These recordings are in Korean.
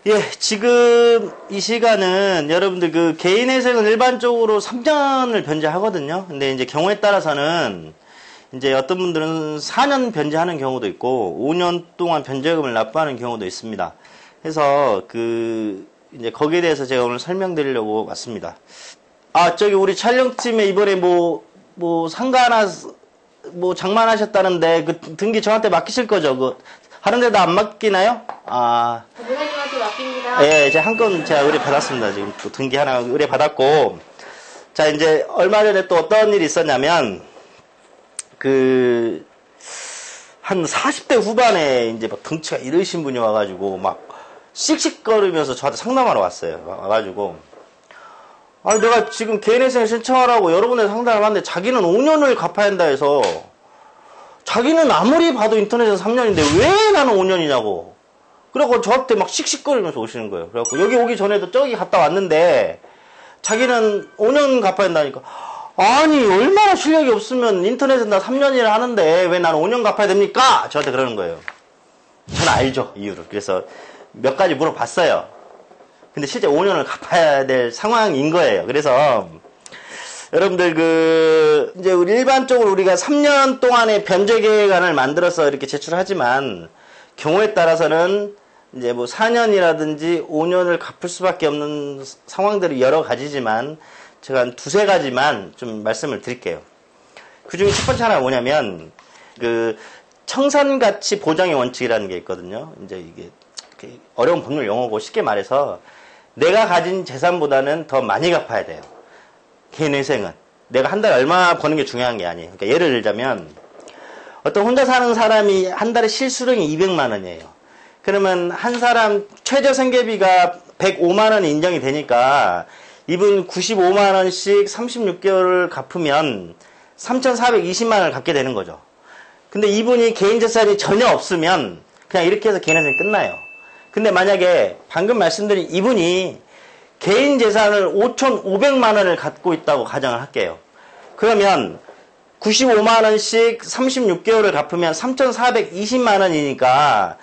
예, 지금 이 시간은 여러분들 그 개인회생은 일반적으로 3년을 변제하거든요. 근데 이제 경우에 따라서는 이제 어떤 분들은 4년 변제하는 경우도 있고 5년 동안 변제금을 납부하는 경우도 있습니다. 그래서 이제 거기에 대해서 제가 오늘 설명드리려고 왔습니다. 아, 저기 우리 촬영팀에 이번에 상가 하나 장만하셨다는데 그 등기 저한테 맡기실 거죠? 하는 데도 안 맡기나요? 아. 부모님한테 맡깁니다. 예, 한 건 제가 의뢰받았습니다. 지금 또 등기 하나 의뢰받았고. 자, 이제 얼마 전에 또 어떤 일이 있었냐면, 한 40대 후반에 이제 막 덩치가 이르신 분이 와가지고 막 씩씩거리면서 저한테 상담하러 왔어요. 와가지고. 아니, 내가 지금 개인회생 신청하라고 여러 군데 상담을 하는데 자기는 5년을 갚아야 한다 해서 자기는 아무리 봐도 인터넷에서 3년인데 왜 나는 5년이냐고. 그래갖고 저한테 막 씩씩거리면서 오시는 거예요. 그래갖고 여기 오기 전에도 저기 갔다 왔는데 자기는 5년 갚아야 한다니까. 아니, 얼마나 실력이 없으면 인터넷에서 나 3년이나 하는데 왜 나는 5년 갚아야 됩니까? 저한테 그러는 거예요. 저는 알죠, 이유를. 그래서 몇 가지 물어봤어요. 근데 실제 5년을 갚아야 될 상황인 거예요. 그래서 여러분들 이제 우리 일반적으로 우리가 3년 동안의 변제 계획안을 만들어서 이렇게 제출하지만 경우에 따라서는 이제 4년이라든지 5년을 갚을 수밖에 없는 상황들이 여러 가지지만 제가 한 두세 가지만 좀 말씀을 드릴게요. 그 중에 첫 번째 하나가 뭐냐면 청산가치 보장의 원칙이라는 게 있거든요. 이제 이게 어려운 법률 용어고 쉽게 말해서 내가 가진 재산보다는 더 많이 갚아야 돼요. 개인회생은. 내가 한 달에 얼마 버는 게 중요한 게 아니에요. 그러니까 예를 들자면 어떤 혼자 사는 사람이 한 달에 실수령이 200만 원이에요. 그러면 한 사람 최저 생계비가 105만 원이 인정이 되니까 이분 95만 원씩 36개월을 갚으면 3,420만 원을 갚게 되는 거죠. 근데 이분이 개인 재산이 전혀 없으면 그냥 이렇게 해서 개인회생이 끝나요. 근데 만약에 방금 말씀드린 이분이 개인 재산을 5,500만 원을 갖고 있다고 가정을 할게요. 그러면 95만 원씩 36개월을 갚으면 3,420만 원이니까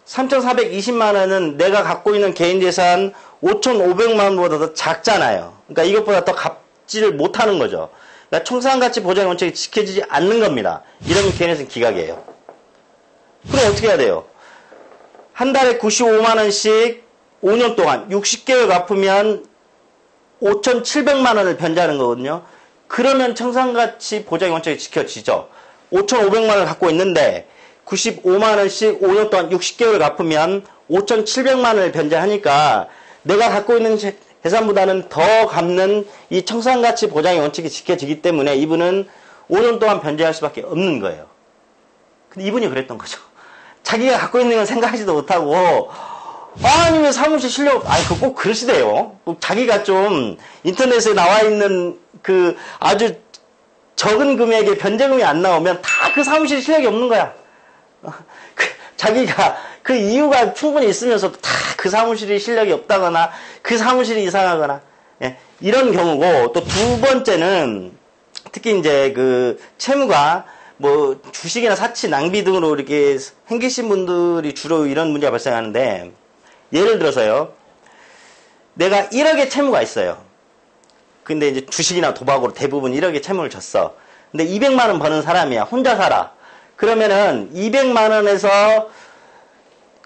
3,420만 원은 내가 갖고 있는 개인 재산 5,500만 원보다 더 작잖아요. 그러니까 이것보다 더 갚지를 못하는 거죠. 그러니까 청산가치 보장 원칙이 지켜지지 않는 겁니다. 이러면 개인회생 기각이에요. 그럼 어떻게 해야 돼요? 한 달에 95만 원씩 5년 동안 60개월 갚으면 5,700만 원을 변제하는 거거든요. 그러면 청산가치 보장의 원칙이 지켜지죠. 5,500만 원을 갖고 있는데 95만 원씩 5년 동안 60개월을 갚으면 5,700만 원을 변제하니까 내가 갖고 있는 재산보다는 더 갚는 이 청산가치 보장의 원칙이 지켜지기 때문에 이분은 5년 동안 변제할 수밖에 없는 거예요. 근데 이분이 그랬던 거죠. 자기가 갖고 있는 건 생각하지도 못하고 아니 왜 사무실 실력 그거 꼭 그러시대요. 꼭 자기가 좀 인터넷에 나와 있는 아주 적은 금액의 변제금이 안 나오면 다 그 사무실 실력이 없는 거야. 자기가 그 이유가 충분히 있으면서도 다 그 사무실이 실력이 없다거나 그 사무실이 이상하거나 이런 경우고, 또 두 번째는 특히 이제 채무가 주식이나 사치 낭비 등으로 이렇게 생기신 분들이 주로 이런 문제가 발생하는데, 예를 들어서요, 내가 1억의 채무가 있어요. 근데 이제 주식이나 도박으로 대부분 1억의 채무를 졌어. 근데 200만 원 버는 사람이야. 혼자 살아. 그러면은 200만 원에서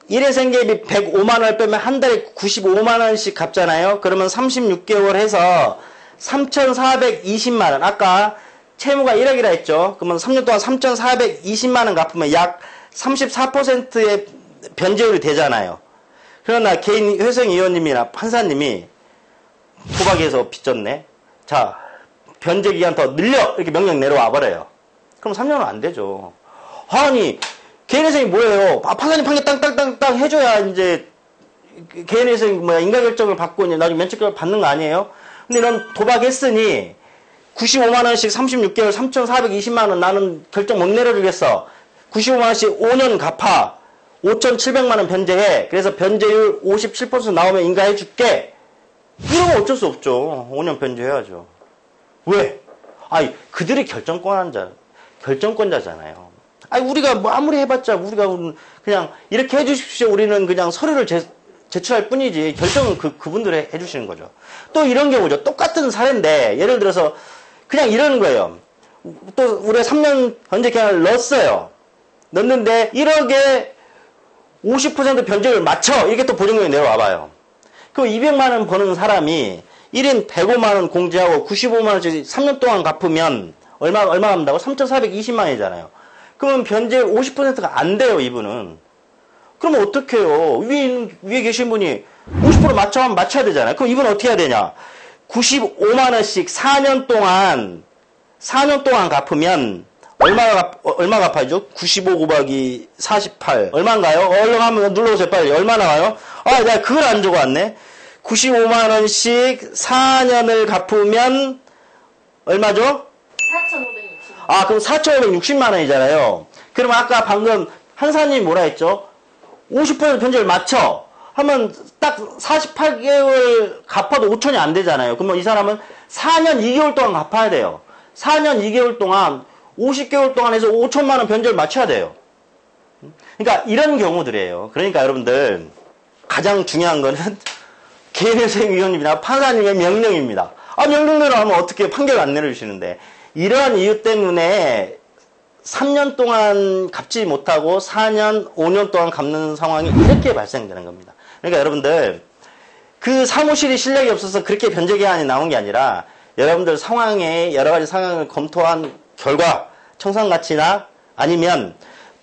일회생계비 105만 원을 빼면 한 달에 95만 원씩 갚잖아요. 그러면 36개월 해서 3,420만 원. 아까 채무가 1억이라 했죠. 그러면 3년 동안 3,420만 원 갚으면 약 34%의 변제율이 되잖아요. 그러나 개인 회생위원님이나 판사님이 도박에서 빚졌네. 자, 변제 기간 더 늘려! 이렇게 명령 내려와 버려요. 그럼 3년은 안 되죠. 아니, 개인회생이 뭐예요? 판사님 판결 땅땅땅땅 해줘야 이제 개인회생 인가결정을 받고 이제 나중에 면책결을 받는 거 아니에요? 근데 넌 도박했으니 95만 원씩 36개월 3,420만 원 나는 결정 못 내려주겠어. 95만 원씩 5년 갚아. 5,700만 원 변제해. 그래서 변제율 57% 나오면 인가해줄게. 이러면 어쩔 수 없죠. 5년 변제해야죠. 왜? 그들이 결정권자잖아요. 우리가 아무리 해봤자 우리가 그냥 이렇게 해주십시오. 우리는 그냥 서류를 제출할 뿐이지 결정은 그분들이 해주시는 거죠. 또 이런 경우죠. 똑같은 사례인데 예를 들어서 그냥 이러는 거예요. 또 우리가 3년 변제 기간을 넣었어요. 넣었는데 1억에 50% 변제를 맞춰 이렇게 또 보증금이 내려와봐요. 그럼 200만 원 버는 사람이 1인 105만 원 공제하고 95만 원짜리 3년 동안 갚으면 얼마 갚는다고? 3,420만 원이잖아요. 그러면 변제 50%가 안 돼요, 이분은. 그러면 어떡해요? 위에 계신 분이 50% 맞춰야 되잖아요. 그럼 이분 어떻게 해야 되냐? 95만 원씩 4년 동안 갚으면 얼마 갚아야죠? 95 곱하기 48. 얼마인가요? 얼른 한번 눌러보세요, 빨리. 얼마 나와요? 아, 내가 그걸 안 적어왔네. 95만 원씩 4년을 갚으면 얼마죠? 4,560만 원. 아, 그럼 4,560만 원이잖아요. 그럼 아까 방금 한사님이 뭐라 했죠? 50% 변제를 맞춰 하면 딱 48개월 갚아도 5천이 안 되잖아요. 그러면 이 사람은 4년 2개월 동안 갚아야 돼요. 4년 2개월 동안 50개월 동안 해서 5천만 원 변제를 맞춰야 돼요. 그러니까 이런 경우들이에요. 그러니까 여러분들 가장 중요한 거는 개인회생위원님이나 판사님의 명령입니다. 아, 명령대로 하면 어떻게 판결 안 내려주시는데 이러한 이유 때문에 3년 동안 갚지 못하고 4년, 5년 동안 갚는 상황이 이렇게 발생되는 겁니다. 그러니까 여러분들 그 사무실이 실력이 없어서 그렇게 변제 기한이 나온 게 아니라 여러분들 상황에 여러 가지 상황을 검토한 결과 청산가치나 아니면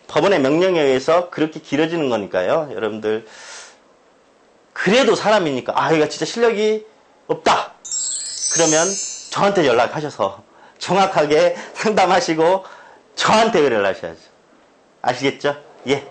법원의 명령에 의해서 그렇게 길어지는 거니까요. 여러분들 그래도 사람이니까 아, 얘가 진짜 실력이 없다. 그러면 저한테 연락하셔서 정확하게 상담하시고 저한테 연락하셔야죠. 아시겠죠? 예.